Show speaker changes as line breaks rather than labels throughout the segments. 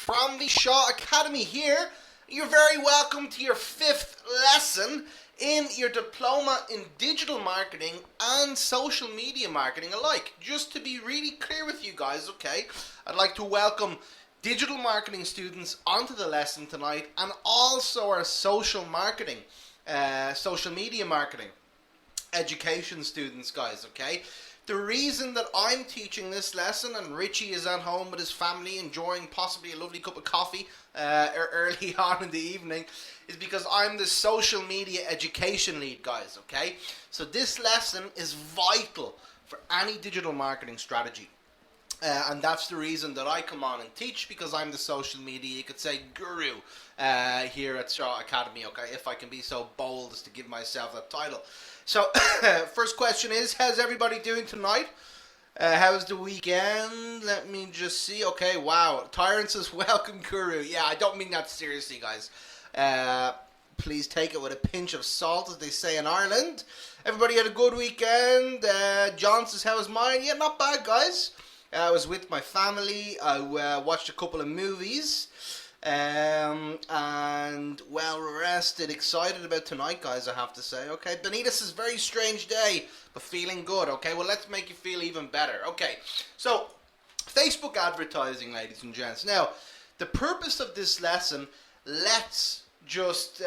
from the Shaw Academy here. You're very welcome to your 5th lesson in your diploma in digital marketing and social media marketing alike. Just to be really clear with you guys, okay, I'd like to welcome digital marketing students onto the lesson tonight, and also our social media marketing education students, guys, okay? The reason that I'm teaching this lesson and Richie is at home with his family enjoying possibly a lovely cup of coffee early on in the evening is because I'm the social media education lead, guys, okay? So this lesson is vital for any digital marketing strategy. And that's the reason that I come on and teach, because I'm the social media, you could say, guru here at Shaw Academy, okay, if I can be so bold as to give myself that title. So, first question is, how's everybody doing tonight? How's the weekend? Let me just see. Okay, wow. Tyrant says, welcome, guru. Yeah, I don't mean that seriously, guys. Please take it with a pinch of salt, as they say in Ireland. Everybody had a good weekend. John says, how was mine? Yeah, not bad, guys. I was with my family. I watched a couple of movies. And well rested, excited about tonight, guys, I have to say. Okay, Benita says, very strange day, but feeling good. Okay, well, let's make you feel even better. Okay, so Facebook advertising, ladies and gents. Now, the purpose of this lesson, let's just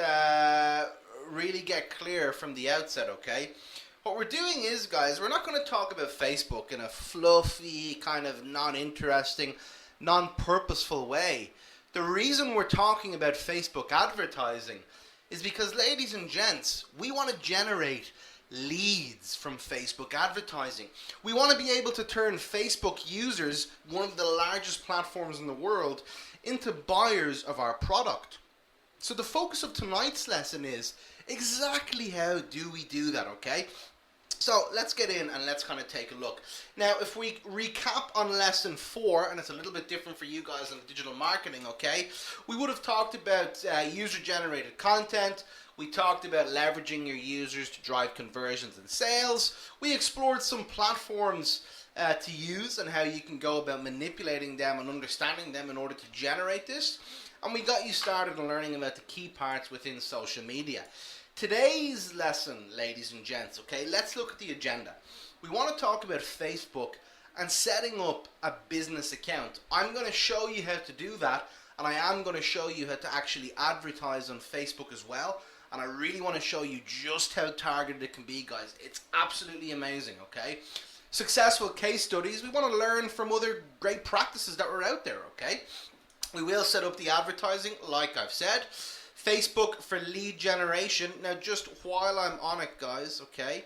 really get clear from the outset, okay? What we're doing is, guys, we're not going to talk about Facebook in a fluffy, kind of non-interesting, non-purposeful way. The reason we're talking about Facebook advertising is because, ladies and gents, we want to generate leads from Facebook advertising. We want to be able to turn Facebook users, one of the largest platforms in the world, into buyers of our product. So the focus of tonight's lesson is exactly how do we do that, okay? So let's get in and let's kind of take a look. Now, if we recap on lesson 4, and it's a little bit different for you guys in digital marketing, okay? We would have talked about user-generated content. We talked about leveraging your users to drive conversions and sales. We explored some platforms to use and how you can go about manipulating them and understanding them in order to generate this. And we got you started on learning about the key parts within social media. Today's lesson, ladies and gents, okay, let's look at the agenda. We want to talk about Facebook and setting up a business account. I'm going to show you how to do that, and I am going to show you how to actually advertise on Facebook as well. And I really want to show you just how targeted it can be, guys. It's absolutely amazing, okay? Successful case studies. We want to learn from other great practices that are out there, okay? We will set up the advertising, like I've said. Facebook for lead generation. Now, just while I'm on it, guys, okay,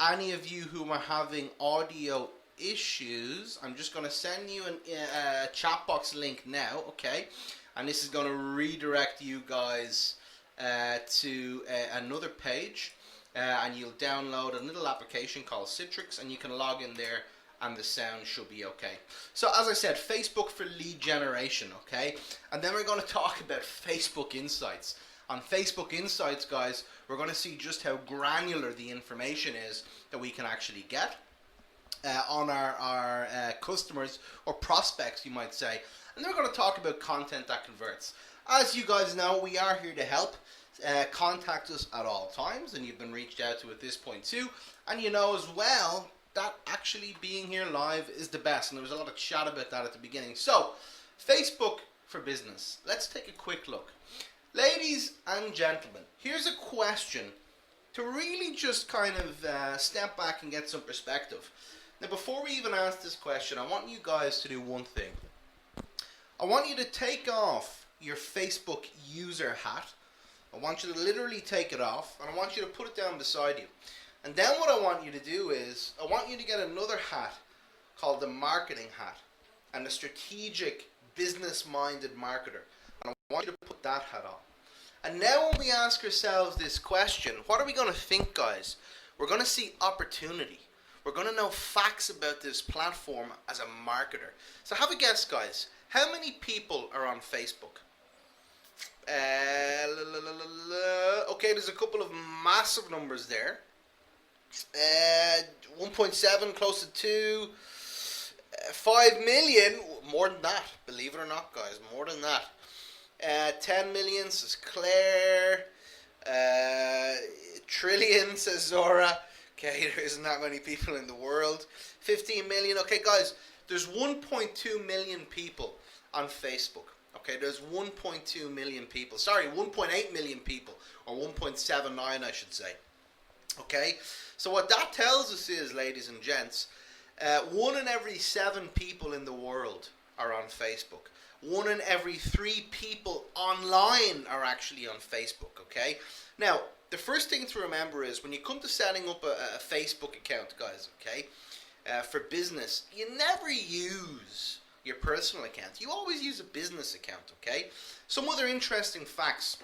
any of you who are having audio issues, I'm just going to send you a chat box link now, okay, and this is going to redirect you guys to another page, and you'll download a little application called Citrix, and you can log in there and the sound should be okay. So as I said, Facebook for lead generation, okay? And then we're going to talk about Facebook Insights. On Facebook Insights, guys, we're going to see just how granular the information is that we can actually get on our customers or prospects, you might say. And then we're going to talk about content that converts. As you guys know, we are here to help. Contact us at all times, and you've been reached out to at this point too. And you know as well that actually being here live is the best, and there was a lot of chat about that at the beginning. So, Facebook for business. Let's take a quick look. Ladies and gentlemen, here's a question to really just kind of step back and get some perspective. Now, before we even ask this question, I want you guys to do one thing. I want you to take off your Facebook user hat. I want you to literally take it off, and I want you to put it down beside you. And then what I want you to do is, I want you to get another hat called the marketing hat, and the strategic, business-minded marketer. And I want you to put that hat on. And now when we ask ourselves this question, what are we going to think, guys? We're going to see opportunity. We're going to know facts about this platform as a marketer. So have a guess, guys. How many people are on Facebook? Okay, there's a couple of massive numbers there. 1.7, close to 2. 5 million, more than that, believe it or not, guys, more than that. 10 million, says Claire. Trillion, says Zora. Okay, there isn't that many people in the world. 15 million. Okay, guys, there's 1.2 million people on Facebook. Okay, there's 1.2 million people. Sorry, 1.8 million people, or 1.79, I should say. Okay, so what that tells us is, ladies and gents, 1 in every 7 people in the world are on Facebook. 1 in every 3 people online are actually on Facebook. Okay, now the first thing to remember is when you come to setting up a Facebook account, guys, okay, for business, you never use your personal account. You always use a business account, okay? Some other interesting facts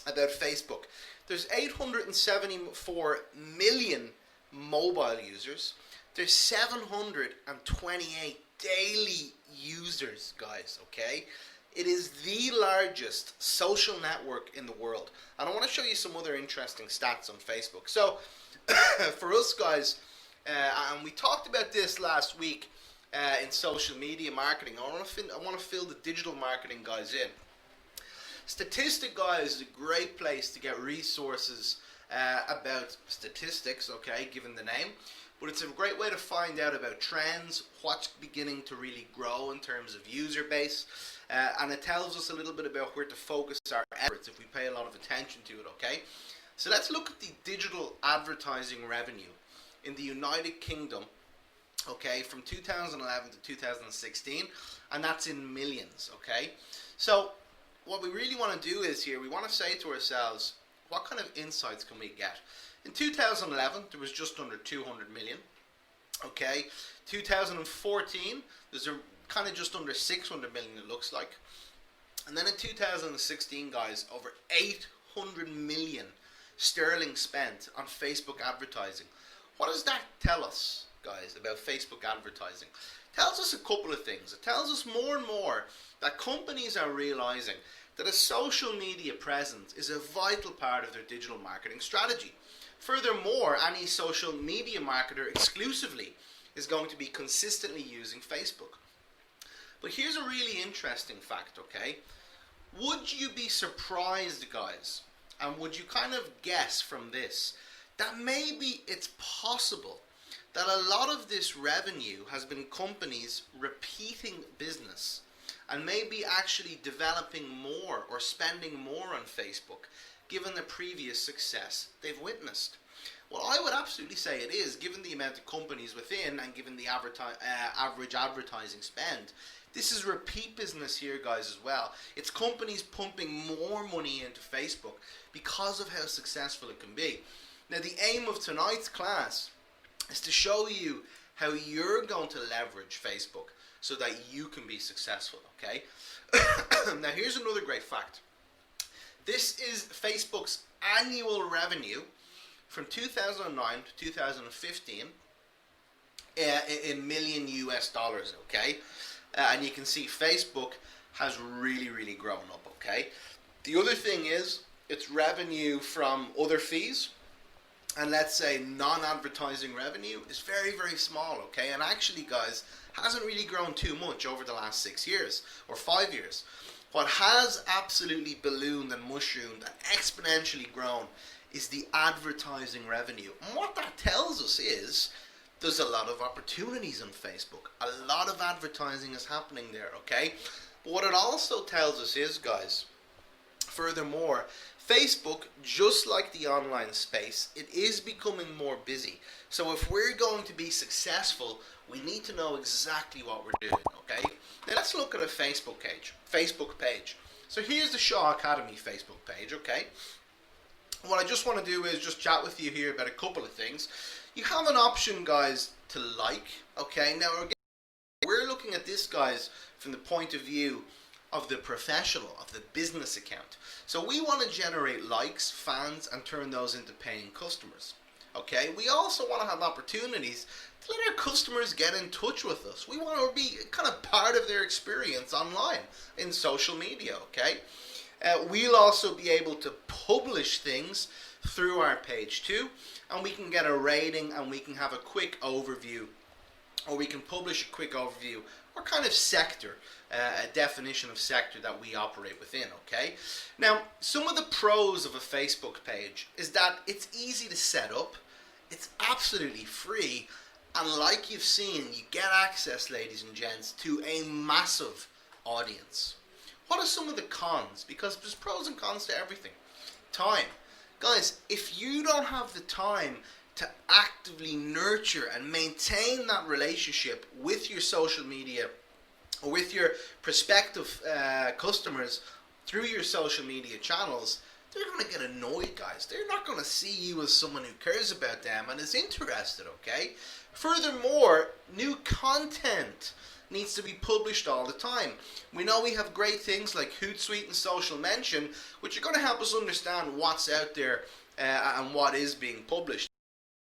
about Facebook. There's 874 million mobile users. There's 728 daily users, guys, okay? It is the largest social network in the world. And I want to show you some other interesting stats on Facebook. So, for us, guys, and we talked about this last week in social media marketing. I want to fill the digital marketing guys in. Statistic, guys, is a great place to get resources about statistics, okay, given the name. But it's a great way to find out about trends, what's beginning to really grow in terms of user base, and it tells us a little bit about where to focus our efforts if we pay a lot of attention to it, okay? So let's look at the digital advertising revenue in the United Kingdom, okay, from 2011 to 2016, and that's in millions, okay? So what we really want to do is here, we want to say to ourselves, what kind of insights can we get? In 2011, there was just under 200 million, okay? 2014, there's a kind of just under 600 million, it looks like. And then in 2016, guys, over 800 million sterling spent on Facebook advertising. What does that tell us, guys, about Facebook advertising? It tells us a couple of things. It tells us more and more that companies are realizing that a social media presence is a vital part of their digital marketing strategy. Furthermore, any social media marketer exclusively is going to be consistently using Facebook. But here's a really interesting fact, okay? Would you be surprised, guys, and would you kind of guess from this, that maybe it's possible that a lot of this revenue has been companies repeating business and maybe actually developing more or spending more on Facebook given the previous success they've witnessed? Well, I would absolutely say it is, given the amount of companies within and given the average advertising spend. This is repeat business here, guys, as well. It's companies pumping more money into Facebook because of how successful it can be. Now, the aim of tonight's class is to show you how you're going to leverage Facebook so that you can be successful, okay? Now, here's another great fact. This is Facebook's annual revenue from 2009 to 2015 in million US dollars, okay? And you can see Facebook has really, really grown up, okay? The other thing is its revenue from other fees, and let's say non-advertising revenue, is very, very small, okay? And actually, guys, hasn't really grown too much over the last 6 years or 5 years. What has absolutely ballooned and mushroomed and exponentially grown is the advertising revenue. And what that tells us is there's a lot of opportunities on Facebook. A lot of advertising is happening there, okay? But what it also tells us is, guys, furthermore, Facebook, just like the online space, it is becoming more busy. So if we're going to be successful, we need to know exactly what we're doing, okay? Now let's look at a Facebook page. So here's the Shaw Academy Facebook page, okay? What I just want to do is just chat with you here about a couple of things. You have an option, guys, to like, okay? Now again, we're looking at this, guys, from the point of view of the professional, of the business account. So we want to generate likes, fans, and turn those into paying customers. Okay, we also want to have opportunities to let our customers get in touch with us. We want to be kind of part of their experience online in social media, okay? We'll also be able to publish things through our page too, and we can get a rating and we can have a quick overview or we can publish a quick overview or kind of sector, a definition of sector that we operate within, okay? Now, some of the pros of a Facebook page is that it's easy to set up, it's absolutely free, and like you've seen, you get access, ladies and gents, to a massive audience. What are some of the cons? Because there's pros and cons to everything. Time. Guys, if you don't have the time to actively nurture and maintain that relationship with your social media or with your prospective customers through your social media channels, they're going to get annoyed, guys. They're not going to see you as someone who cares about them and is interested, okay? Furthermore, new content needs to be published all the time. We know we have great things like Hootsuite and Social Mention, which are going to help us understand what's out there and what is being published.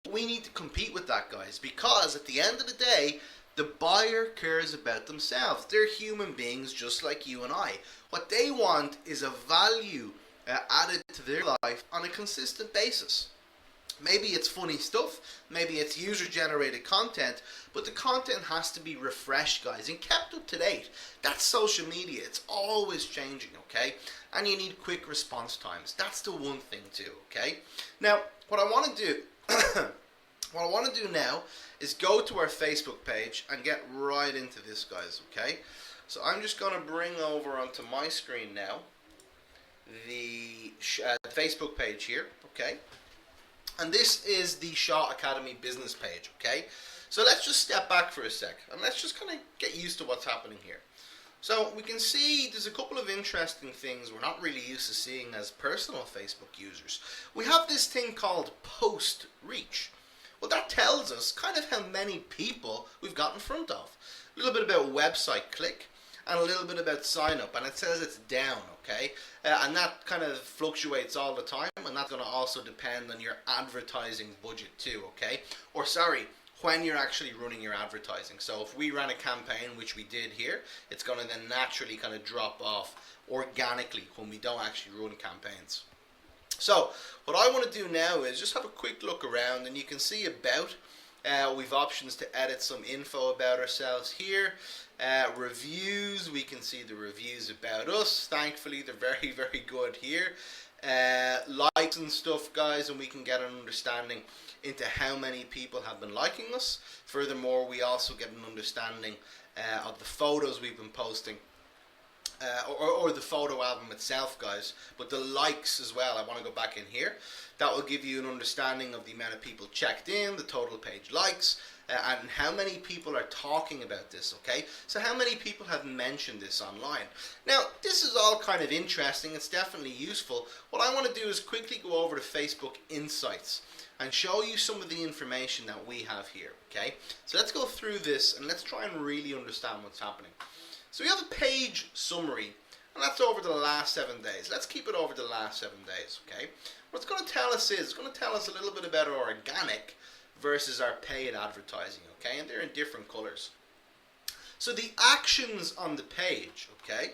We need to compete with that, guys, because at the end of the day, the buyer cares about themselves. They're human beings just like you and I. What they want is a value added to their life on a consistent basis. Maybe it's funny stuff, maybe it's user-generated content, but the content has to be refreshed, guys, and kept up to date. That's social media. It's always changing, okay? And you need quick response times. That's the one thing too, okay? Now, what I want to do what I want to do now is go to our Facebook page and get right into this, guys, okay? So I'm just going to bring over onto my screen now the Facebook page here, okay? And this is the Shaw Academy business page, okay? So let's just step back for a sec and let's just kind of get used to what's happening here. So we can see there's a couple of interesting things we're not really used to seeing as personal Facebook users. We have this thing called post reach. Well, that tells us kind of how many people we've got in front of. A little bit about website click and a little bit about sign up, and it says it's down, okay? And that kind of fluctuates all the time, and that's going to also depend on your advertising budget too, okay? Or sorry, when you're actually running your advertising. So if we ran a campaign, which we did here, it's going to then naturally kind of drop off organically when we don't actually run campaigns. So what I want to do now is just have a quick look around, and you can see about. We've options to edit some info about ourselves here. Reviews, we can see the reviews about us. Thankfully, they're very, very good here. Likes and stuff, guys, and we can get an understanding into how many people have been liking us. Furthermore, we also get an understanding of the photos we've been posting. Or the photo album itself, guys, but the likes as well. I want to go back in here. That will give you an understanding of the amount of people checked in, the total page likes, and how many people are talking about this, okay? So how many people have mentioned this online? Now, this is all kind of interesting. It's definitely useful. What I want to do is quickly go over to Facebook Insights and show you some of the information that we have here, okay? So let's go through this and let's try and really understand what's happening. So we have a page summary, and that's over the last 7 days. Let's keep it over the last 7 days, okay? What it's going to tell us is, it's going to tell us a little bit about our organic versus our paid advertising, okay? And they're in different colors. So the actions on the page, okay?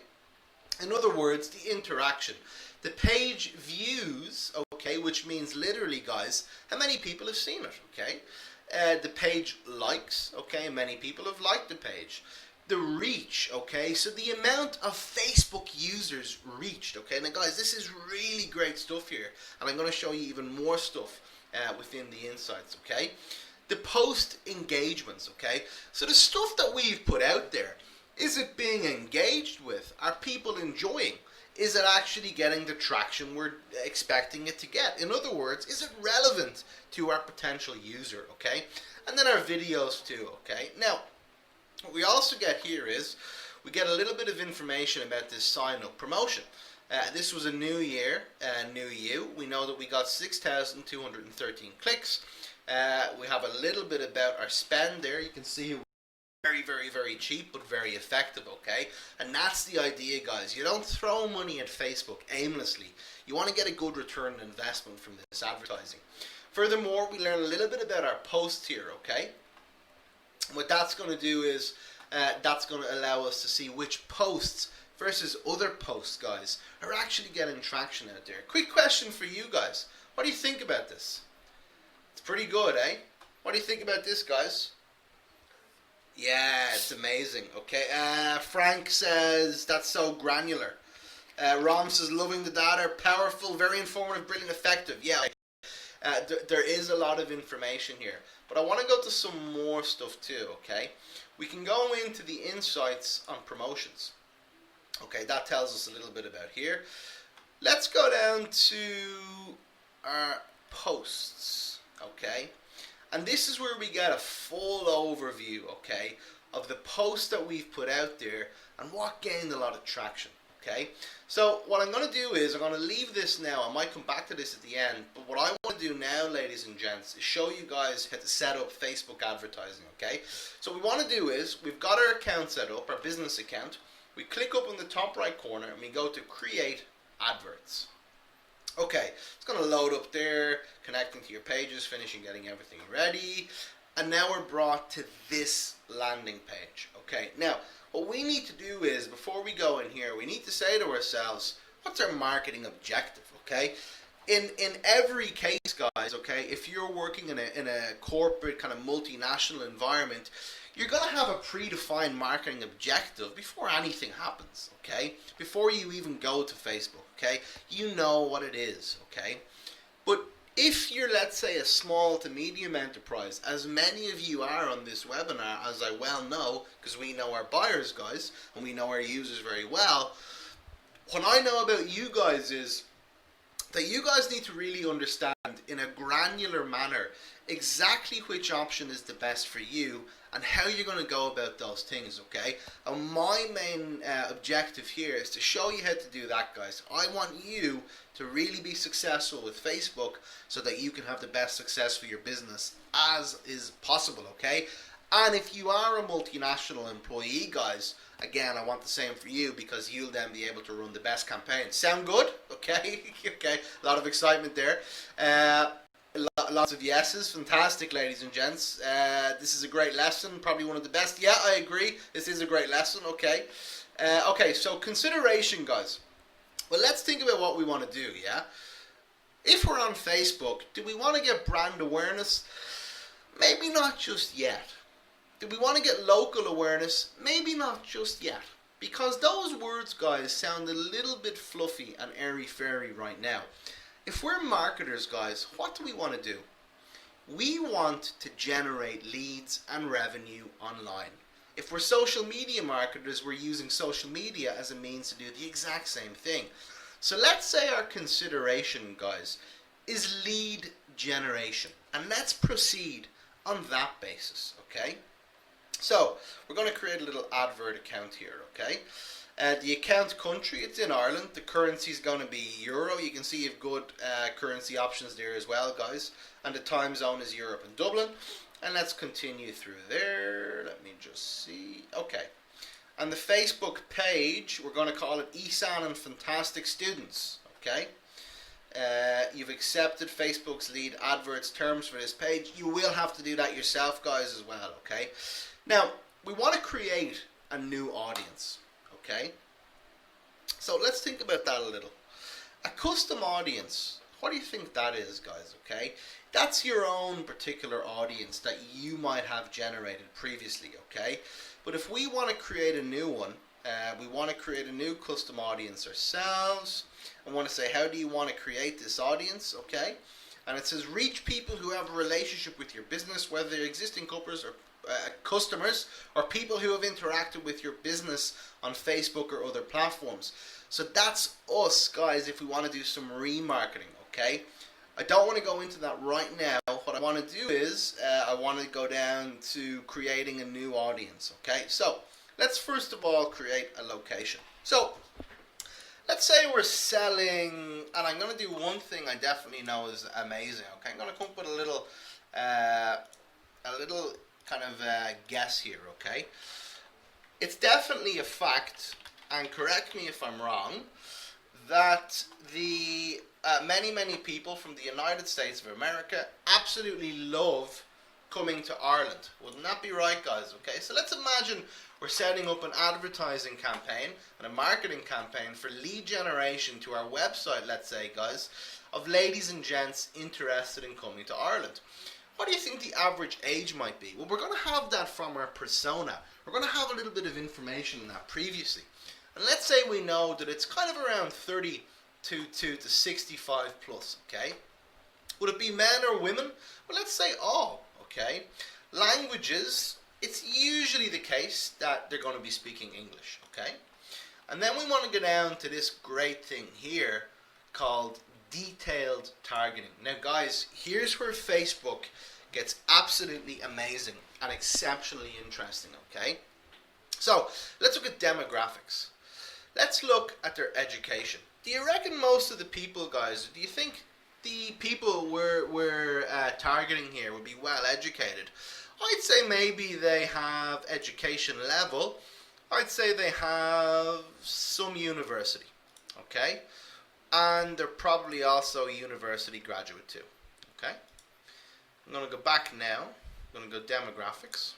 In other words, the interaction. The page views, okay, which means literally, guys, how many people have seen it, okay? The page likes, okay, many people have liked the page. The reach, okay, so the amount of Facebook users reached, okay. Now guys, this is really great stuff here, and I'm going to show you even more stuff within the insights, okay. The post engagements, okay, so the stuff that we've put out there, is it being engaged with? Are people enjoying? Is it actually getting the traction we're expecting it to get? In other words, is it relevant to our potential user, okay. And then our videos too, okay. Now, what we also get here is, we get a little bit of information about this sign-up promotion. This was a new year, new you. We know that we got 6,213 clicks. We have a little bit about our spend there. You can see very, very, very cheap, but very effective, okay? And that's the idea, guys. You don't throw money at Facebook aimlessly. You want to get a good return on investment from this advertising. Furthermore, we learn a little bit about our posts here, okay? What that's going to do is that's going to allow us to see which posts versus other posts, guys, are actually getting traction out there. Quick question for you guys. What do you think about this? It's pretty good, eh? What do you think about this, guys? Yeah, it's amazing. Okay, Frank says that's so granular. Rom says loving the data, powerful, very informative, brilliant, effective. Yeah, there is a lot of information here, but I want to go to some more stuff too. Okay, we can go into the insights on promotions. Okay, that tells us a little bit about here. Let's go down to our posts. Okay, and this is where we get a full overview, okay, of the posts that we've put out there and what gained a lot of traction, okay? So what I'm going to do is I'm going to leave this now. I might come back to this at the end, but what I want to do now, ladies and gents, is show you guys how to set up Facebook advertising, okay? So what we want to do is we've got our account set up, our business account. We click up in the top right corner and we go to create adverts. Okay, it's going to load up there, connecting to your pages, finishing getting everything ready, and now we're brought to this landing page. Okay, now what we need to do is, before we go in here, we need to say to ourselves, what's our marketing objective? Okay, in every case, guys, okay, if you're working in a corporate kind of multinational environment, you're going to have a predefined marketing objective before anything happens, okay? Before you even go to Facebook, okay? You know what it is, okay? But if you're, let's say, a small to medium enterprise, as many of you are on this webinar, as I well know, because we know our buyers, guys, and we know our users very well, what I know about you guys is that you guys need to really understand in a granular manner exactly which option is the best for you and how you're going to go about those things, okay? And my main objective here is to show you how to do that, guys. I want you to really be successful with Facebook so that you can have the best success for your business as is possible, okay? And if you are a multinational employee, guys, again, I want the same for you because you'll then be able to run the best campaign. Sound good? Okay, okay. A lot of excitement there. Lots of yeses. Fantastic, ladies and gents. This is a great lesson. Probably one of the best. Yeah, I agree. This is a great lesson. Okay. Okay, so consideration, guys. Well, let's think about what we want to do, yeah? If we're on Facebook, do we want to get brand awareness? Maybe not just yet. Do we want to get local awareness? Maybe not just yet. Because those words, guys, sound a little bit fluffy and airy-fairy right now. If we're marketers, guys, what do we want to do? We want to generate leads and revenue online. If we're social media marketers, we're using social media as a means to do the exact same thing. So let's say our consideration, guys, is lead generation. And let's proceed on that basis, okay? So, we're going to create a little advert account here, okay? The account country, it's in Ireland. The currency is going to be euro. You can see you've good currency options there as well, guys. And the time zone is Europe and Dublin. And let's continue through there. Let me just see. Okay. And the Facebook page, we're going to call it ESAN and Fantastic Students, okay? You've accepted Facebook's lead adverts terms for this page. You will have to do that yourself, guys, as well, okay? Now, we want to create a new audience, okay? So let's think about that a little. A custom audience, what do you think that is, guys, okay? That's your own particular audience that you might have generated previously, okay? But if we want to create a new one, we want to create a new custom audience ourselves. I want to say, how do you want to create this audience, okay? And it says, reach people who have a relationship with your business, whether they're existing customers or people who have interacted with your business on Facebook or other platforms. So that's us, guys, if we want to do some remarketing, okay? I don't want to go into that right now. What I want to do is I want to go down to creating a new audience, okay? So let's first of all create a location. So let's say we're selling, and I'm going to do one thing I definitely know is amazing, okay? I'm going to come up with a little kind of guess here, okay? It's definitely a fact, and correct me if I'm wrong, that the many people from the United States of America absolutely love coming to Ireland. Wouldn't that be right, guys? Okay, so let's imagine we're setting up an advertising campaign and a marketing campaign for lead generation to our website, let's say, guys, of ladies and gents interested in coming to Ireland. What do you think the average age might be? Well, we're going to have that from our persona. We're going to have a little bit of information on that previously. And let's say we know that it's kind of around 32 to 65 plus, okay? Would it be men or women? Well, let's say all, okay? Languages, it's usually the case that they're going to be speaking English, okay? And then we want to go down to this great thing here called detailed targeting. Now guys, here's where Facebook gets absolutely amazing and exceptionally interesting, okay? So, let's look at demographics. Let's look at their education. Do you reckon most of the people, guys, do you think the people we're targeting here would be well educated? I'd say maybe they have education level. I'd say they have some university, okay? And they're probably also a university graduate too, okay? I'm going to go back now. I'm going to go demographics.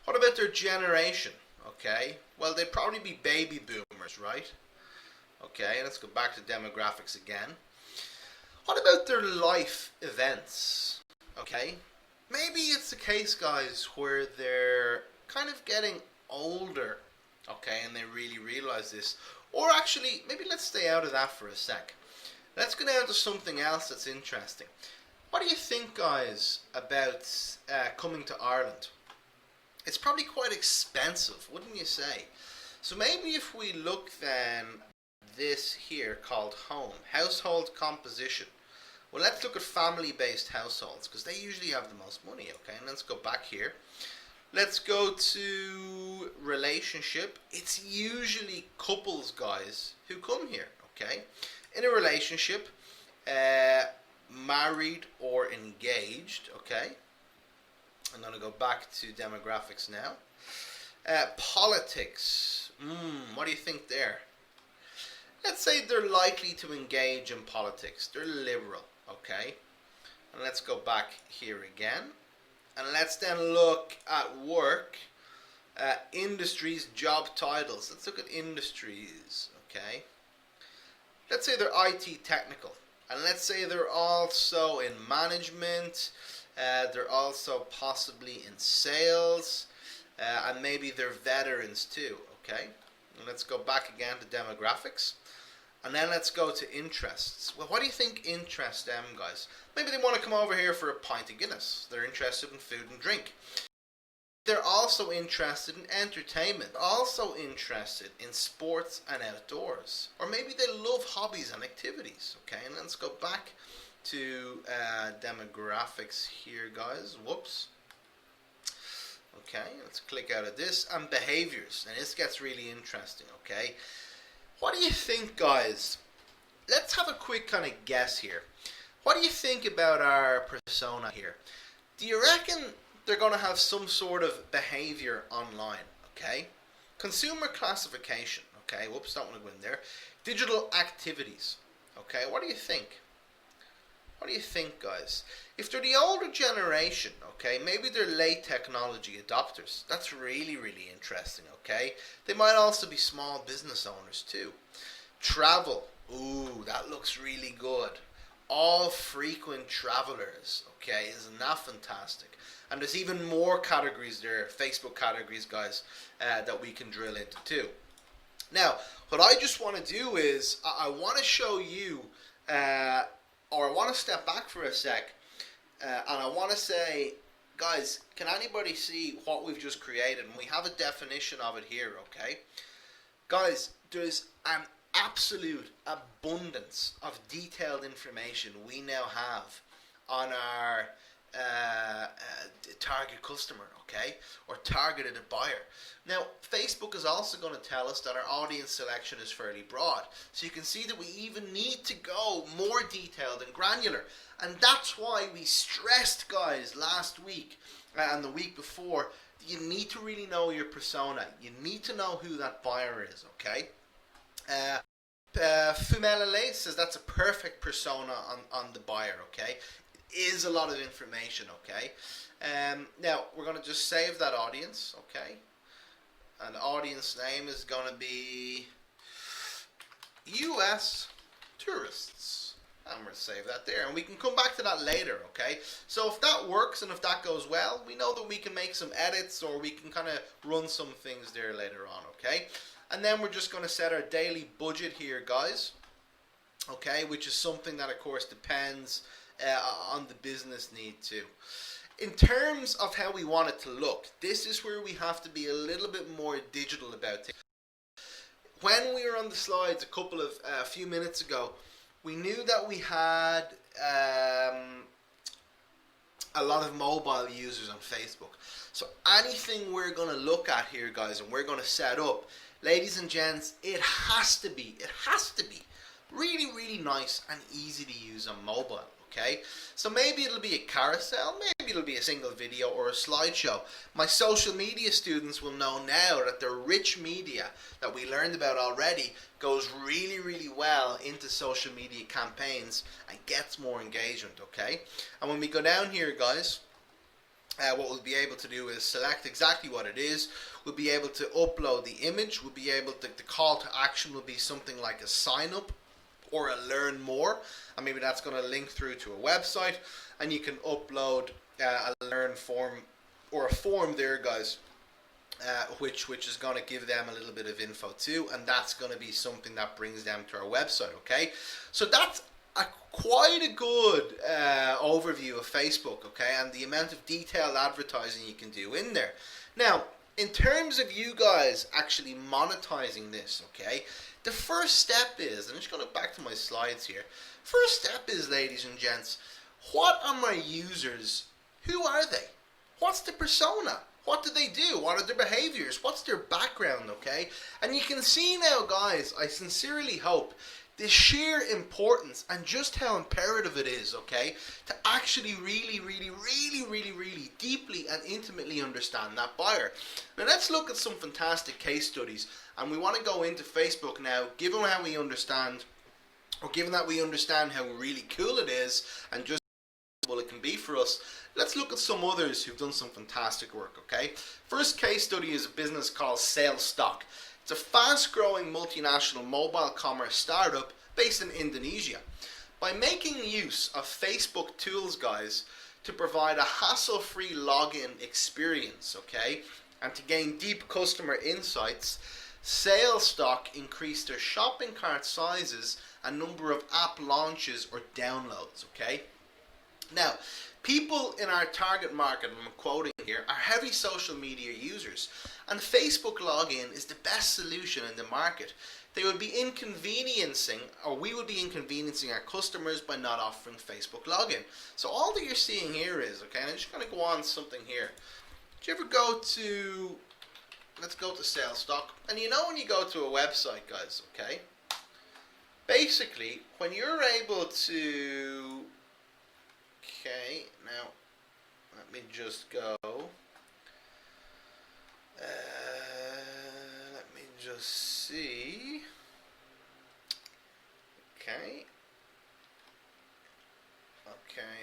What about their generation, okay? Well, they'd probably be baby boomers, right? Okay, let's go back to demographics again. What about their life events, okay? Maybe it's the case, guys, where they're kind of getting older, okay, and they really realize this. Or actually, maybe let's stay out of that for a sec. Let's go down to something else that's interesting. What do you think, guys, about coming to Ireland? It's probably quite expensive, wouldn't you say? So maybe if we look then this here called home, household composition. Well, let's look at family-based households because they usually have the most money, okay? And let's go back here. Let's go to relationship. It's usually couples, guys, who come here, okay? In a relationship, married or engaged, okay? I'm going to go back to demographics now. Politics. What do you think there? Let's say they're likely to engage in politics. They're liberal, okay? And let's go back here again. And let's then look at work, industries, job titles. Let's look at industries, okay? Let's say they're IT technical. And let's say they're also in management. They're also possibly in sales. And maybe they're veterans too, okay? And let's go back again to demographics. And then let's go to interests. Well, what do you think interests them, guys? Maybe they want to come over here for a pint of Guinness. They're interested in food and drink. They're also interested in entertainment. Also interested in sports and outdoors. Or maybe they love hobbies and activities. Okay, and let's go back to demographics here, guys. Whoops. Okay, let's click out of this. And behaviors. And this gets really interesting, okay? What do you think, guys? Let's have a quick kind of guess here. What do you think about our persona here? Do you reckon they're going to have some sort of behavior online, okay? Consumer classification, okay? Whoops, don't want to go in there. Digital activities, okay? What do you think? What do you think, guys? If they're the older generation, okay, maybe they're late technology adopters. That's really, really interesting, okay? They might also be small business owners too. Travel, ooh, that looks really good. All frequent travelers, okay, isn't that fantastic? And there's even more categories there, Facebook categories, guys, that we can drill into too. Now, what I just want to do is, I want to show you, or I want to step back for a sec, and I want to say, guys, can anybody see what we've just created? And we have a definition of it here, okay? Guys, there's an absolute abundance of detailed information we now have on our target customer, okay, or targeted buyer. Now, Facebook is also going to tell us that our audience selection is fairly broad, so you can see that we even need to go more detailed and granular, and that's why we stressed, guys, last week and the week before, you need to really know your persona. You need to know who that buyer is, okay? Fumelele says that's a perfect persona on the buyer, okay? Is a lot of information, okay? Now, we're going to just save that audience, okay? And the audience name is going to be US tourists. I'm going to save that there, and we can come back to that later, okay? So if that works and if that goes well, we know that we can make some edits, or we can kind of run some things there later on, okay? And then we're just going to set our daily budget here, guys, okay, which is something that of course depends on the business need too. In terms of how we want it to look, this is where we have to be a little bit more digital about things. When we were on the slides a few minutes ago, we knew that we had a lot of mobile users on Facebook. So anything we're going to look at here, guys, and we're going to set up, ladies and gents, it has to be really, really nice and easy to use on mobile. Okay, so maybe it'll be a carousel, maybe it'll be a single video or a slideshow. My social media students will know now that the rich media that we learned about already goes really, really well into social media campaigns and gets more engagement, okay? And when we go down here, guys, what we'll be able to do is select exactly what it is. We'll be able to upload the image. We'll be able to, the call to action will be something like a sign up or a learn more, and maybe that's going to link through to a website, and you can upload a learn form or a form there, guys, which is going to give them a little bit of info too, and that's going to be something that brings them to our website. Okay, so that's quite a good overview of Facebook, okay, and the amount of detailed advertising you can do in there. Now, in terms of you guys actually monetizing this, okay, the first step is, and I'm just going back to my slides here, first step is, ladies and gents, what are my users? Who are they? What's the persona? What do they do? What are their behaviors? What's their background, okay? And you can see now, guys, I sincerely hope the sheer importance and just how imperative it is, okay, to actually really deeply and intimately understand that buyer. Now let's look at some fantastic case studies, and we want to go into Facebook now, given how we understand, or given that we understand how really cool it is and just well it can be for us. Let's look at some others who've done some fantastic work, okay? First case study is a business called SalesStock. It's a fast-growing multinational mobile commerce startup based in Indonesia. By making use of Facebook tools, guys, to provide a hassle-free login experience, okay, and to gain deep customer insights, SalesStock increased their shopping cart sizes and number of app launches or downloads, okay? Now, people in our target market, and I'm quoting here, are heavy social media users, and Facebook login is the best solution in the market. They would be inconveniencing, or we would be inconveniencing our customers by not offering Facebook login. So all that you're seeing here is, okay, and I'm just going to go on something here. Do you ever go to, let's go to SalesStock, and you know when you go to a website, guys, okay, basically, when you're able to, okay, now, let me just go, let me just see, okay,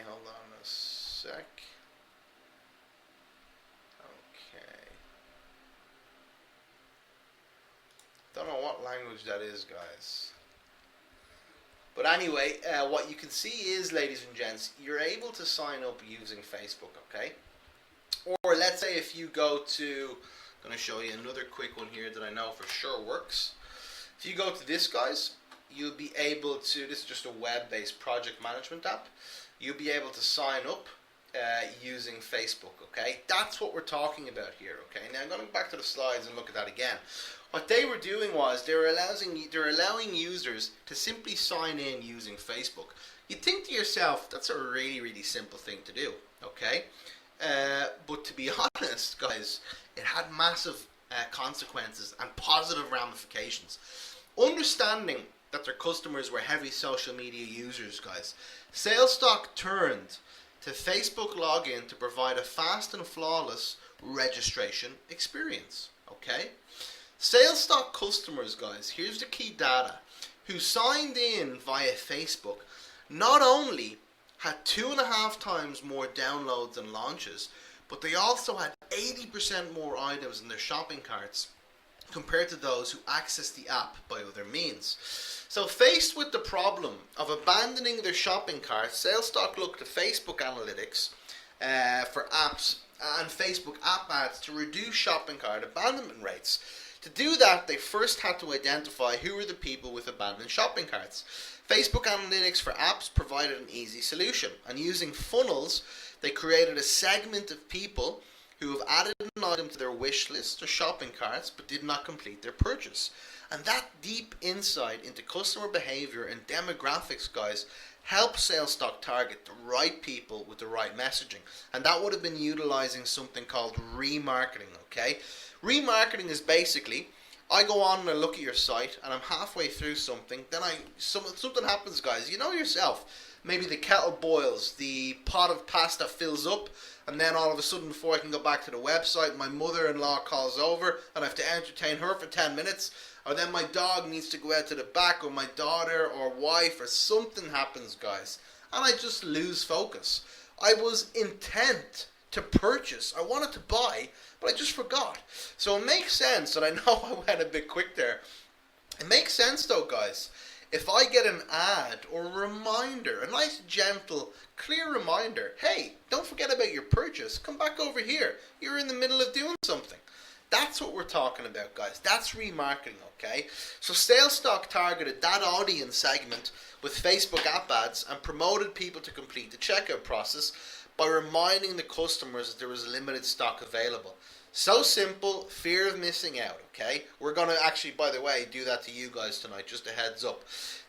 hold on a sec, okay, don't know what language that is, guys. But anyway, what you can see is, ladies and gents, you're able to sign up using Facebook, okay? Or let's say if you go to, I'm going to show you another quick one here that I know for sure works. If you go to this, guys, you'll be able to, this is just a web-based project management app, you'll be able to sign up using Facebook, okay? That's what we're talking about here, okay? Now I'm going back to the slides and look at that again. What they were doing was they're allowing users to simply sign in using Facebook. You'd think to yourself, that's a really simple thing to do, okay? But to be honest, guys, it had massive consequences and positive ramifications. Understanding that their customers were heavy social media users, guys, SalesStock turned to Facebook login to provide a fast and flawless registration experience, okay? SalesStock customers, guys, here's the key data, who signed in via Facebook not only had 2.5 times more downloads and launches, but they also had 80% more items in their shopping carts compared to those who access the app by other means. So faced with the problem of abandoning their shopping carts, SalesStock looked to Facebook analytics for apps and Facebook app ads to reduce shopping cart abandonment rates. To do that, they first had to identify who were the people with abandoned shopping carts. Facebook Analytics for apps provided an easy solution, and using funnels, they created a segment of people who have added an item to their wish list or shopping carts but did not complete their purchase. And that deep insight into customer behavior and demographics, guys, helps SalesStock target the right people with the right messaging. And that would have been utilizing something called remarketing, okay? Remarketing is basically, I go on and I look at your site and I'm halfway through something, then something happens, guys. You know yourself. Maybe the kettle boils, the pot of pasta fills up, and then all of a sudden, before I can go back to the website, my mother-in-law calls over and I have to entertain her for 10 minutes, or then my dog needs to go out to the back, or my daughter or wife, or something happens, guys, and I just lose focus. I was intent to purchase. I wanted to buy, but I just forgot. So it makes sense, and I know I went a bit quick there. It makes sense though, guys. If I get an ad or a reminder, a nice, gentle, clear reminder, hey, don't forget about your purchase, come back over here. You're in the middle of doing something. That's what we're talking about, guys. That's remarketing, okay? So SalesStock targeted that audience segment with Facebook app ads and promoted people to complete the checkout process by reminding the customers that there was limited stock available. So simple, fear of missing out, okay? We're going to actually, by the way, do that to you guys tonight, just a heads up.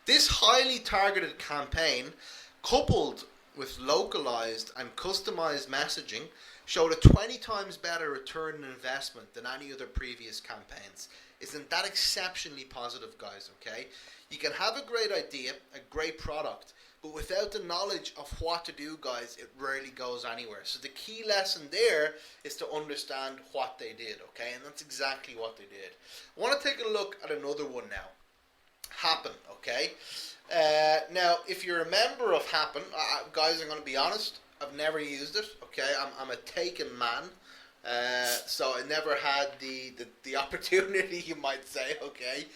This highly targeted campaign, coupled with localized and customized messaging, showed a 20 times better return on investment than any other previous campaigns. Isn't that exceptionally positive, guys, okay? You can have a great idea, a great product, but without the knowledge of what to do, guys, it rarely goes anywhere. So the key lesson there is to understand what they did, okay? And that's exactly what they did. I want to take a look at another one now. Happen, okay? Now, if you're a member of Happen, guys, I'm going to be honest, I've never used it, okay? I'm a taken man, so I never had the opportunity, you might say, okay?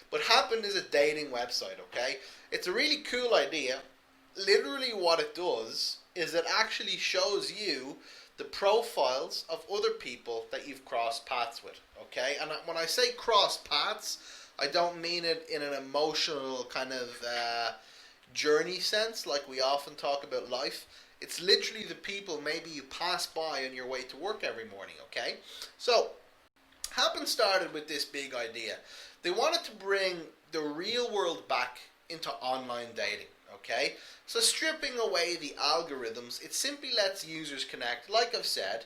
But Happen is a dating website, okay? It's a really cool idea. Literally what it does is it actually shows you the profiles of other people that you've crossed paths with, okay? And when I say cross paths, I don't mean it in an emotional kind of journey sense like we often talk about life. It's literally the people maybe you pass by on your way to work every morning, okay? So, Happen started with this big idea. They wanted to bring the real world back into online dating, okay? So stripping away the algorithms, it simply lets users connect, like I've said,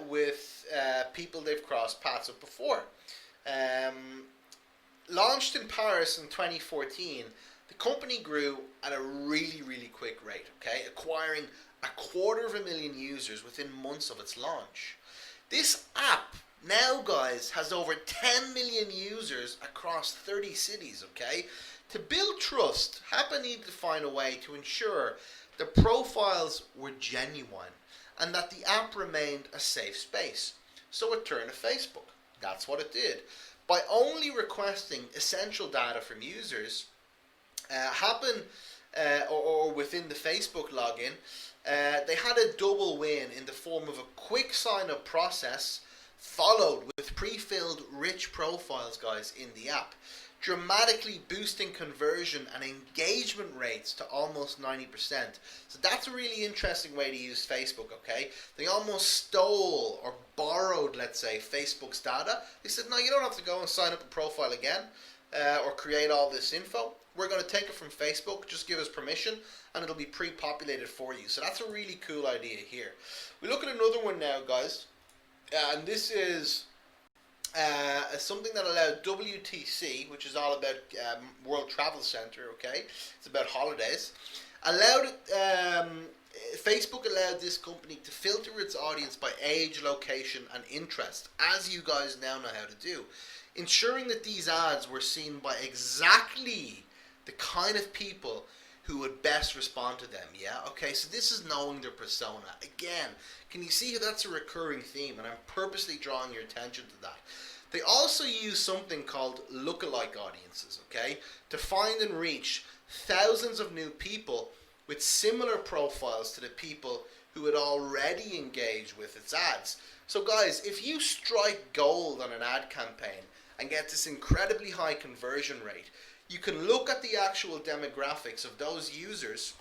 with people they've crossed paths with before. Launched in Paris in 2014, the company grew at a really, really quick rate, okay? Acquiring 250,000 users within months of its launch. This app now, guys, has over 10 million users across 30 cities, okay? To build trust, Happen needed to find a way to ensure the profiles were genuine and that the app remained a safe space. So it turned to Facebook. That's what it did. By only requesting essential data from users, Happen, or within the Facebook login, they had a double win in the form of a quick sign-up process followed with pre-filled rich profiles, guys, in the app, dramatically boosting conversion and engagement rates to almost 90%. So that's a really interesting way to use Facebook, okay? They almost stole or borrowed, let's say, Facebook's data. They said, no, you don't have to go and sign up a profile again or create all this info. We're going to take it from Facebook, just give us permission, and it'll be pre-populated for you. So that's a really cool idea here. We look at another one now, guys. And this is something that allowed WTC, which is all about World Travel Center, okay? It's about holidays. Facebook allowed this company to filter its audience by age, location, and interest, as you guys now know how to do, ensuring that these ads were seen by exactly the kind of people who would best respond to them, yeah? Okay, so this is knowing their persona. Again, can you see how that's a recurring theme? And I'm purposely drawing your attention to that. They also use something called lookalike audiences, okay, to find and reach thousands of new people with similar profiles to the people who had already engaged with its ads. So guys, if you strike gold on an ad campaign and get this incredibly high conversion rate, you can look at the actual demographics of those users.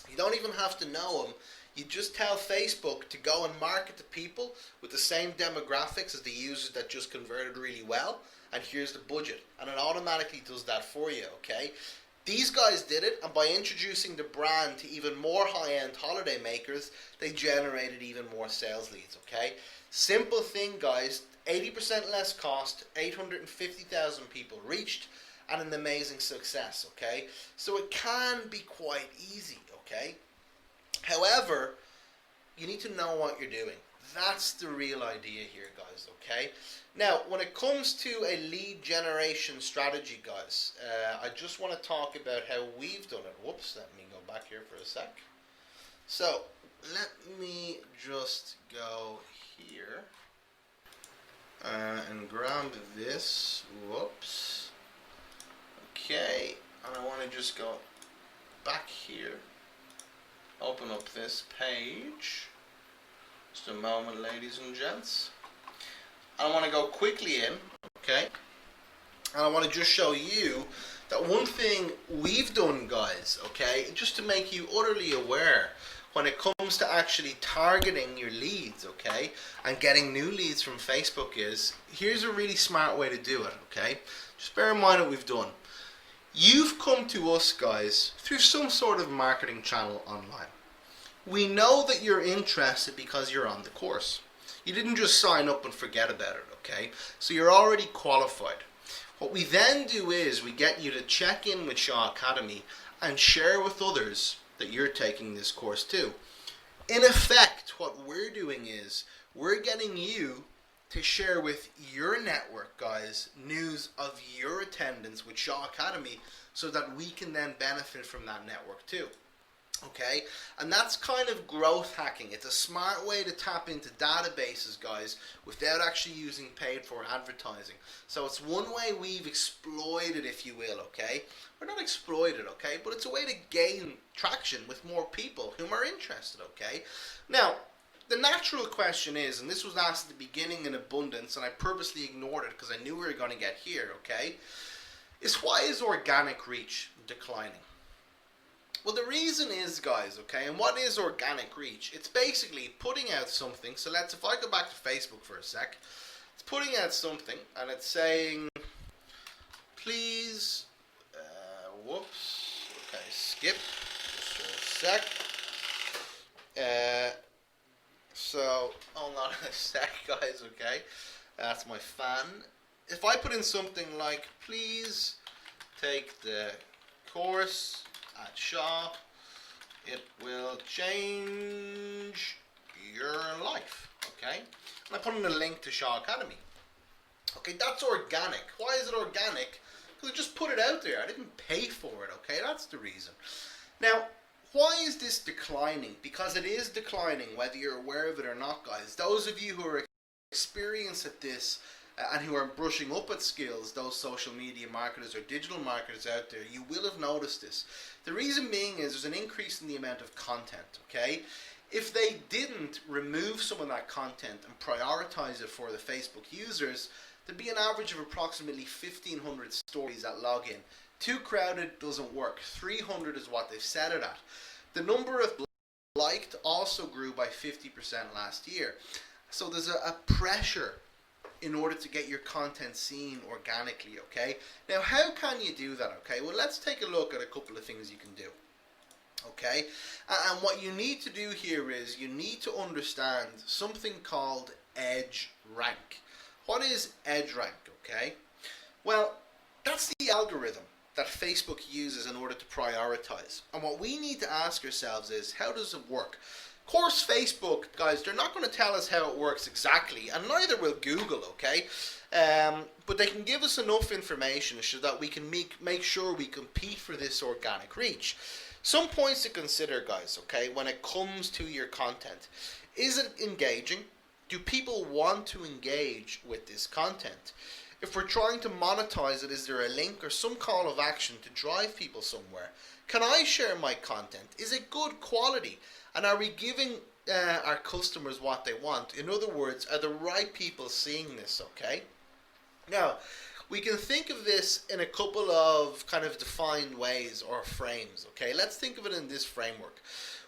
You don't even have to know them. You just tell Facebook to go and market to people with the same demographics as the users that just converted really well, and here's the budget, and it automatically does that for you, okay? These guys did it, and by introducing the brand to even more high-end holiday makers, they generated even more sales leads, okay? Simple thing, guys, 80% less cost, 850,000 people reached, and an amazing success, okay? So it can be quite easy, okay? However, you need to know what you're doing. That's the real idea here, guys, okay? Now, when it comes to a lead generation strategy, guys, I just want to talk about how we've done it. Whoops, let me go back here for a sec. So, let me just go here and grab this. Whoops. Okay, and I want to just go back here. Open up this page. Just a moment, ladies and gents. I want to go quickly in, okay? And I want to just show you that one thing we've done, guys, okay, just to make you utterly aware when it comes to actually targeting your leads, okay, and getting new leads from Facebook is, here's a really smart way to do it, okay? Just bear in mind what we've done. You've come to us, guys, through some sort of marketing channel online. We know that you're interested because you're on the course. You didn't just sign up and forget about it, okay? So you're already qualified. What we then do is we get you to check in with Shaw Academy and share with others that you're taking this course too. In effect, what we're doing is we're getting you to share with your network, guys, news of your attendance with Shaw Academy so that we can then benefit from that network too. Okay, and that's kind of growth hacking. It's a smart way to tap into databases, guys, without actually using paid for advertising. So it's one way we've exploited, if you will, okay? We're not exploited, okay? But it's a way to gain traction with more people whom are interested, okay? Now, the natural question is, and this was asked at the beginning in abundance, and I purposely ignored it because I knew we were going to get here, okay? Is why is organic reach declining? Well, the reason is, guys, okay, and what is organic reach? It's basically putting out something. So if I go back to Facebook for a sec, it's putting out something and it's saying, please, whoops, okay, skip, just for a sec. So, hold on a sec, guys, okay, that's my fan. If I put in something like, please take the course at Shaw, it will change your life, okay? And I put in a link to Shaw Academy. Okay, that's organic. Why is it organic? Because I just put it out there. I didn't pay for it, okay? That's the reason. Now, why is this declining? Because it is declining, whether you're aware of it or not, guys. Those of you who are experienced at this and who are brushing up at skills, those social media marketers or digital marketers out there, you will have noticed this. The reason being is there's an increase in the amount of content, okay? If they didn't remove some of that content and prioritize it for the Facebook users, there'd be an average of approximately 1,500 stories at login. Too crowded doesn't work. 300 is what they've set it at. The number of liked also grew by 50% last year. So there's a pressure in order to get your content seen organically, okay? Now, how can you do that, okay? Well, let's take a look at a couple of things you can do, okay? And what you need to do here is you need to understand something called edge rank. What is edge rank, okay? Well, that's the algorithm that Facebook uses in order to prioritize. And what we need to ask ourselves is, how does it work? Of course, Facebook, guys, they're not going to tell us how it works exactly, and neither will Google, okay? But they can give us enough information so that we can make sure we compete for this organic reach. Some points to consider, guys, okay, when it comes to your content. Is it engaging? Do people want to engage with this content? If we're trying to monetize it, is there a link or some call of action to drive people somewhere? Can I share my content? Is it good quality? And are we giving our customers what they want? In other words, are the right people seeing this, okay? Now, we can think of this in a couple of kind of defined ways or frames, okay? Let's think of it in this framework.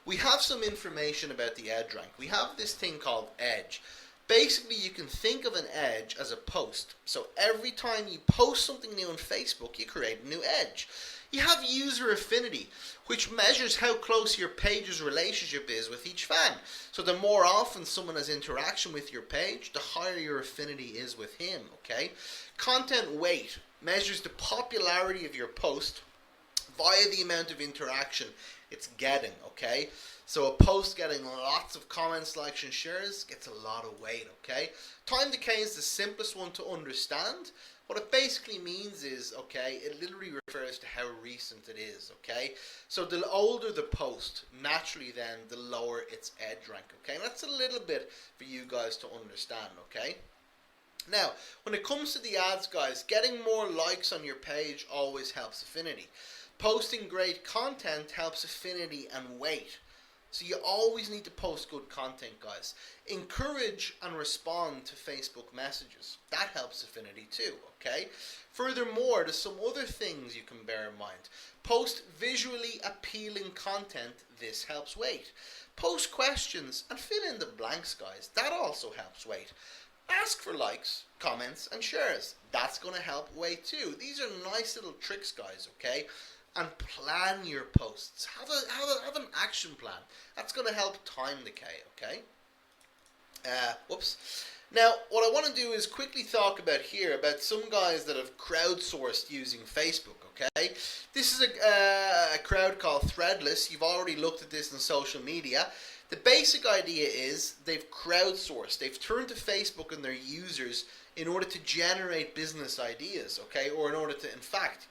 We have some information about the edge rank. We have this thing called edge. Basically, you can think of an edge as a post. So every time you post something new on Facebook, you create a new edge. You have user affinity, which measures how close your page's relationship is with each fan. So the more often someone has interaction with your page, the higher your affinity is with him, okay? Content weight measures the popularity of your post via the amount of interaction it's getting, okay? So a post getting lots of comments, likes, and shares gets a lot of weight, okay? Time decay is the simplest one to understand. What it basically means is, okay, it literally refers to how recent it is, okay? So the older the post, naturally then, the lower its edge rank, okay? And that's a little bit for you guys to understand, okay? Now, when it comes to the ads, guys, getting more likes on your page always helps affinity. Posting great content helps affinity and weight. So you always need to post good content, guys. Encourage and respond to Facebook messages. That helps affinity too, okay? Furthermore, there's some other things you can bear in mind. Post visually appealing content. This helps weight. Post questions and fill in the blanks, guys. That also helps weight. Ask for likes, comments, and shares. That's going to help weight too. These are nice little tricks, guys, okay? And plan your posts. Have an action plan. That's going to help time decay, okay? Whoops. Now, what I want to do is quickly talk about here about some guys that have crowdsourced using Facebook, okay? This is a crowd called Threadless. You've already looked at this in social media. The basic idea is they've crowdsourced. They've turned to Facebook and their users in order to generate business ideas, okay, or in order to, in fact,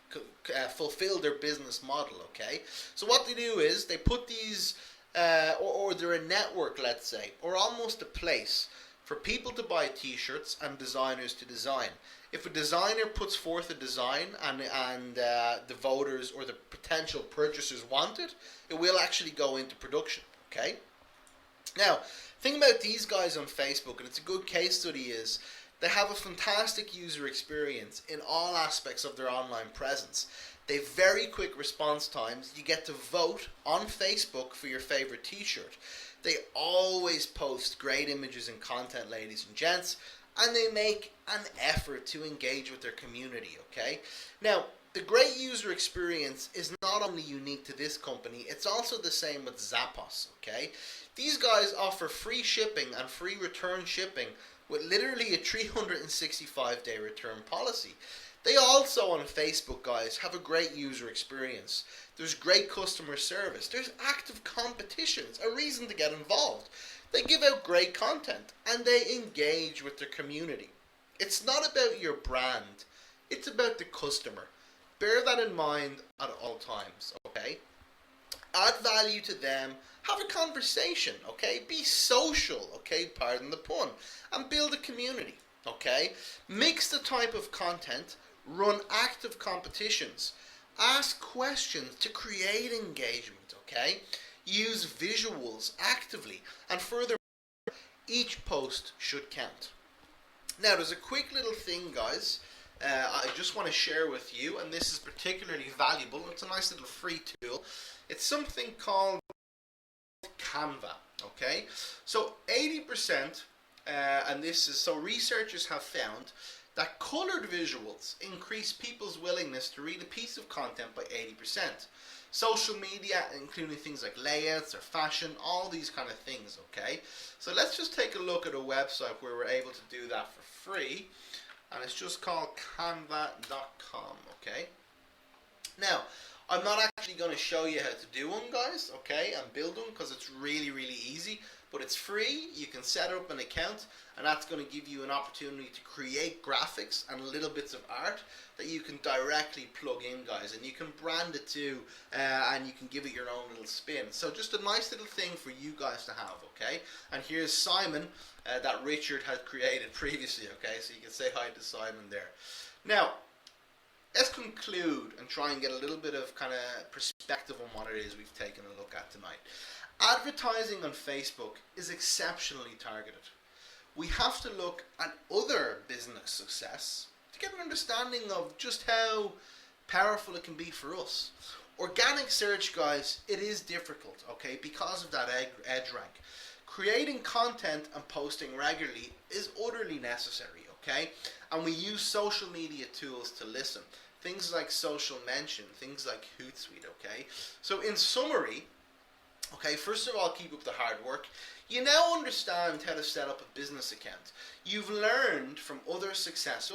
fulfill their business model, okay. So what they do is they put these, or they're a network, let's say, or almost a place for people to buy t-shirts and designers to design. If a designer puts forth a design and the voters or the potential purchasers want it, it will actually go into production, okay. Now, the thing about these guys on Facebook, and it's a good case study, is they have a fantastic user experience in all aspects of their online presence. They have very quick response times. You get to vote on Facebook for your favorite t-shirt. They always post great images and content, ladies and gents, and they make an effort to engage with their community, okay? Now, the great user experience is not only unique to this company, it's also the same with Zappos, okay? These guys offer free shipping and free return shipping with literally a 365-day return policy. They also, on Facebook, guys, have a great user experience. There's great customer service. There's active competitions, a reason to get involved. They give out great content, and they engage with their community. It's not about your brand. It's about the customer. Bear that in mind at all times, okay? Add value to them. Have a conversation, okay? Be social, okay? Pardon the pun. And build a community, okay? Mix the type of content. Run active competitions. Ask questions to create engagement, okay? Use visuals actively. And furthermore, each post should count. Now, there's a quick little thing, guys, I just want to share with you, and this is particularly valuable. It's a nice little free tool. It's something called Canva, okay? So 80%, and this is, so researchers have found that colored visuals increase people's willingness to read a piece of content by 80%. Social media, including things like layouts or fashion, all these kind of things, okay? So let's just take a look at a website where we're able to do that for free, and it's just called canva.com, okay? Now, I'm not actually going to show you how to do one, guys, okay, and build one, because it's really, really easy. But it's free. You can set up an account, and that's going to give you an opportunity to create graphics and little bits of art that you can directly plug in, guys, and you can brand it too, and you can give it your own little spin. So just a nice little thing for you guys to have, okay? And here's Simon that Richard had created previously, okay? So you can say hi to Simon there. Now, let's conclude and try and get a little bit of kind of perspective on what it is we've taken a look at tonight. Advertising on Facebook is exceptionally targeted. We have to look at other business success to get an understanding of just how powerful it can be for us. Organic search, guys, it is difficult, okay, because of that edge rank. Creating content and posting regularly is utterly necessary, okay? And we use social media tools to listen. Things like social mention, things like Hootsuite, okay? So in summary, okay, first of all, keep up the hard work. You now understand how to set up a business account. You've learned from other success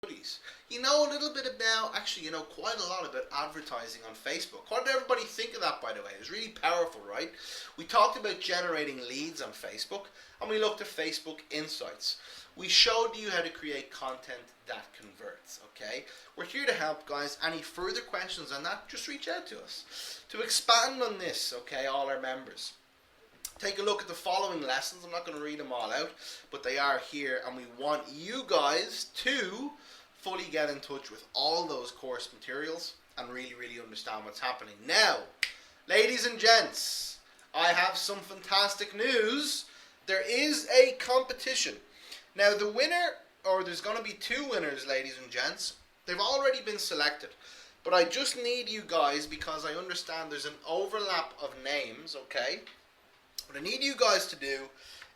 studies. You know a little bit about, actually, you know quite a lot about advertising on Facebook. What did everybody think of that, by the way? It was really powerful, right? We talked about generating leads on Facebook, and we looked at Facebook Insights. We showed you how to create content that converts, okay? We're here to help, guys. Any further questions on that, just reach out to us. To expand on this, okay, all our members, take a look at the following lessons. I'm not going to read them all out, but they are here, and we want you guys to fully get in touch with all those course materials and really, really understand what's happening. Now, ladies and gents, I have some fantastic news. There is a competition. Now, the winner, or there's going to be two winners, ladies and gents. They've already been selected. But I just need you guys, because I understand there's an overlap of names, okay? What I need you guys to do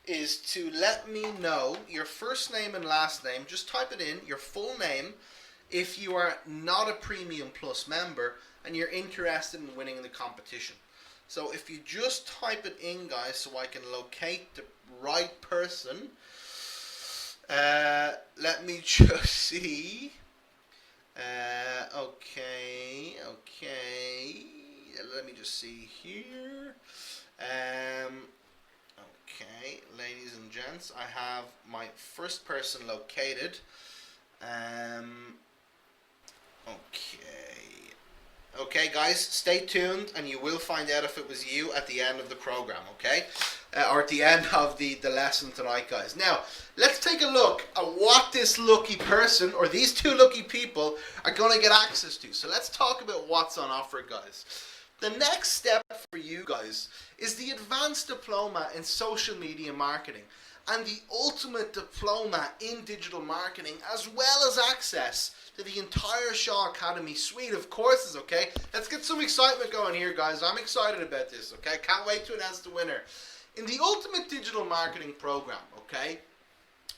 is to let me know your first name and last name. Just type it in, your full name, if you are not a Premium Plus member and you're interested in winning the competition. So if you just type it in, guys, so I can locate the right person. Let me just see. Okay. Let me just see here. Okay, ladies and gents, I have my first person located. Okay, guys, stay tuned, and you will find out if it was you at the end of the program, okay? Or at the end of the lesson tonight, guys. Now, let's take a look at what this lucky person, or these two lucky people, are going to get access to. So let's talk about what's on offer, guys. The next step for you guys is the Advanced Diploma in Social Media Marketing and the Ultimate Diploma in Digital Marketing, as well as access to the entire Shaw Academy suite of courses, okay? Let's get some excitement going here, guys. I'm excited about this, okay? Can't wait to announce the winner. In the Ultimate Digital Marketing Program, okay,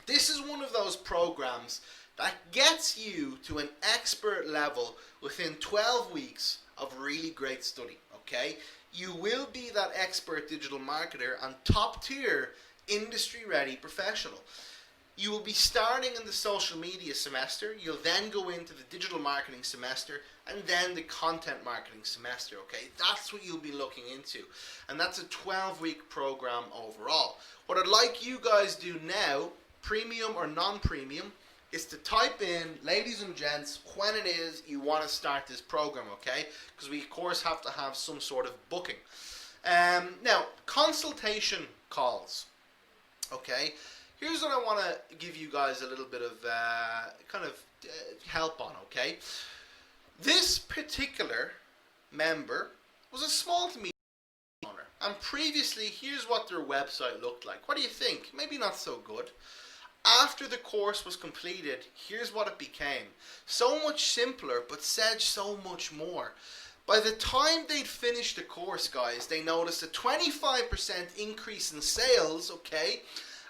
this is one of those programs that gets you to an expert level within 12 weeks of really great study, okay? You will be that expert digital marketer and top tier industry ready professional. You will be starting in the social media semester. You'll then go into the digital marketing semester and then the content marketing semester, okay? That's what you'll be looking into. And that's a 12-week program overall. What I'd like you guys to do now, premium or non-premium, is to type in, ladies and gents, when it is you want to start this program, okay? Because we, of course, have to have some sort of booking. Now, consultation calls, okay? Here's what I want to give you guys a little bit of help on, okay? This particular member was a small to medium owner, and previously, here's what their website looked like. What do you think? Maybe not so good. After the course was completed, here's what it became. So much simpler, but said so much more. By the time they'd finished the course, guys, they noticed a 25% increase in sales, okay?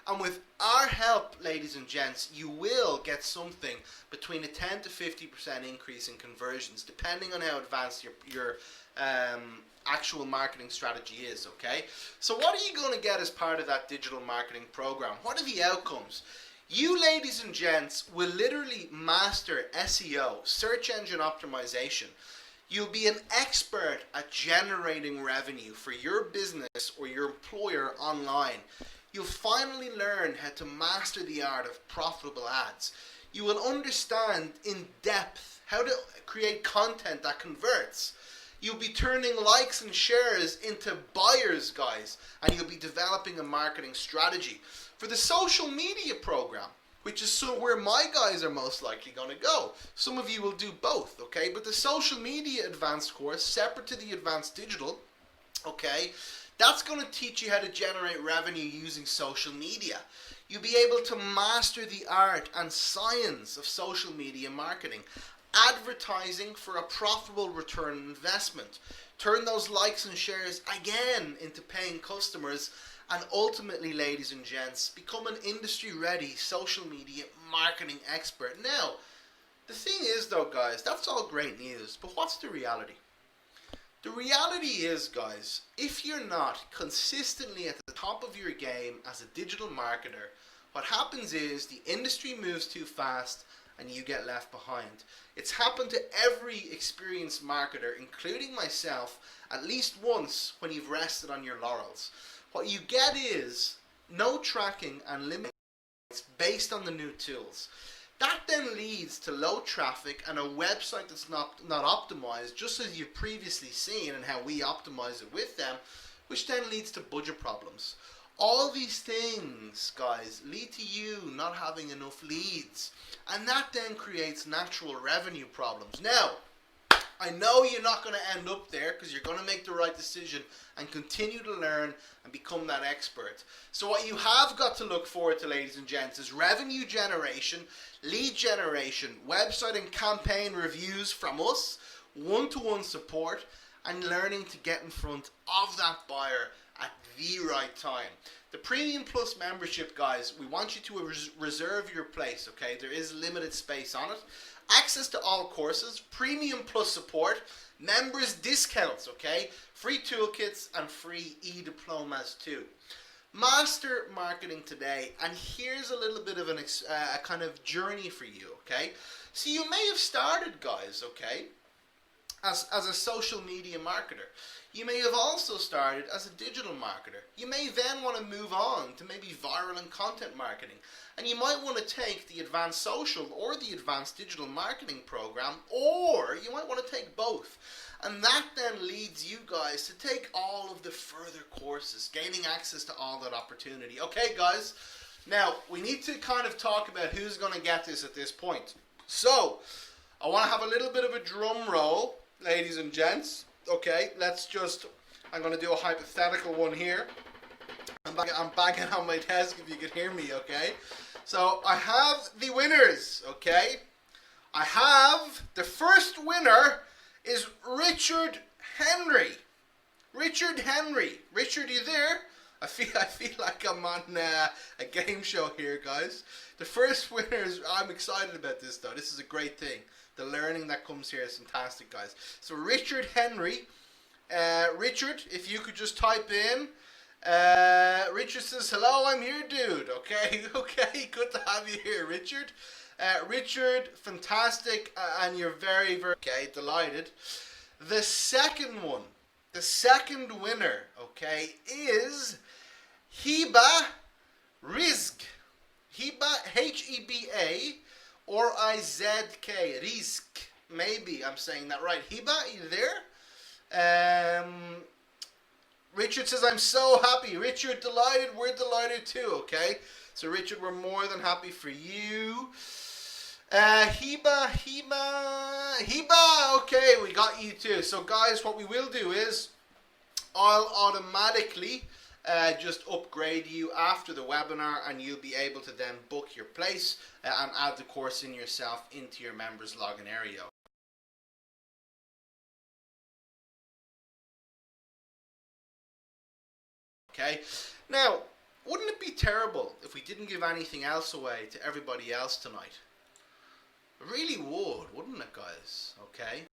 And with our help, ladies and gents, you will get something between a 10 to 50% increase in conversions, depending on how advanced your actual marketing strategy is, okay? So what are you going to get as part of that digital marketing program? What are the outcomes? You, ladies and gents, will literally master SEO, search engine optimization. You'll be an expert at generating revenue for your business or your employer online. You'll finally learn how to master the art of profitable ads. You will understand in depth how to create content that converts. You'll be turning likes and shares into buyers, guys, and you'll be developing a marketing strategy. For the social media program, which is where my guys are most likely going to go. Some of you will do both, okay? But the social media advanced course, separate to the advanced digital, okay, that's going to teach you how to generate revenue using social media. You'll be able to master the art and science of social media marketing. Advertising for a profitable return on investment. Turn those likes and shares again into paying customers. And ultimately, ladies and gents, become an industry-ready social media marketing expert. Now, the thing is though, guys, that's all great news, but what's the reality? The reality is, guys, if you're not consistently at the top of your game as a digital marketer, what happens is the industry moves too fast and you get left behind. It's happened to every experienced marketer, including myself, at least once when you've rested on your laurels. What you get is no tracking and limits based on the new tools. That then leads to low traffic and a website that's not optimized, just as you've previously seen and how we optimize it with them, which then leads to budget problems. All these things, guys, lead to you not having enough leads, and that then creates natural revenue problems. Now, I know you're not going to end up there because you're going to make the right decision and continue to learn and become that expert. So what you have got to look forward to, ladies and gents, is revenue generation, lead generation, website and campaign reviews from us, one-to-one support, and learning to get in front of that buyer at the right time. The Premium Plus membership, guys, we want you to reserve your place, okay? There is limited space on it. Access to all courses, Premium Plus support, members discounts, okay? Free toolkits and free e-diplomas too. Master marketing today, and here's a little bit of a kind of journey for you, okay? So you may have started, guys, okay, as a social media marketer. You may have also started as a digital marketer. You may then want to move on to maybe viral and content marketing. And you might want to take the advanced social or the advanced digital marketing program, or you might want to take both. And that then leads you guys to take all of the further courses, gaining access to all that opportunity. Okay, guys, now we need to kind of talk about who's going to get this at this point. So, I want to have a little bit of a drum roll, ladies and gents. Okay, I'm going to do a hypothetical one here. I'm banging on my desk if you can hear me, okay? So I have the winners, okay? I have the first winner is Richard Henry. Richard Henry. Richard, you there? I feel like I'm on a game show here, guys. The first winner is, I'm excited about this though. This is a great thing. The learning that comes here is fantastic, guys. So Richard Henry. Richard, if you could just type in. Richard says, hello, I'm here, dude. Okay, okay, good to have you here, Richard. Richard, fantastic, and you're very, very, okay, delighted. The second one, the second winner, okay, is Heba Rizk. Heba, H-E-B-A, or I-Z-K, Rizk. Maybe I'm saying that right. Heba, are you there? Richard says, I'm so happy. Richard, delighted. We're delighted too, okay? So, Richard, we're more than happy for you. Heba, okay, we got you too. So, guys, what we will do is I'll automatically just upgrade you after the webinar, and you'll be able to then book your place and add the course in yourself into your members login area. Okay, now, wouldn't it be terrible if we didn't give anything else away to everybody else tonight? It really would, wouldn't it, guys? Okay,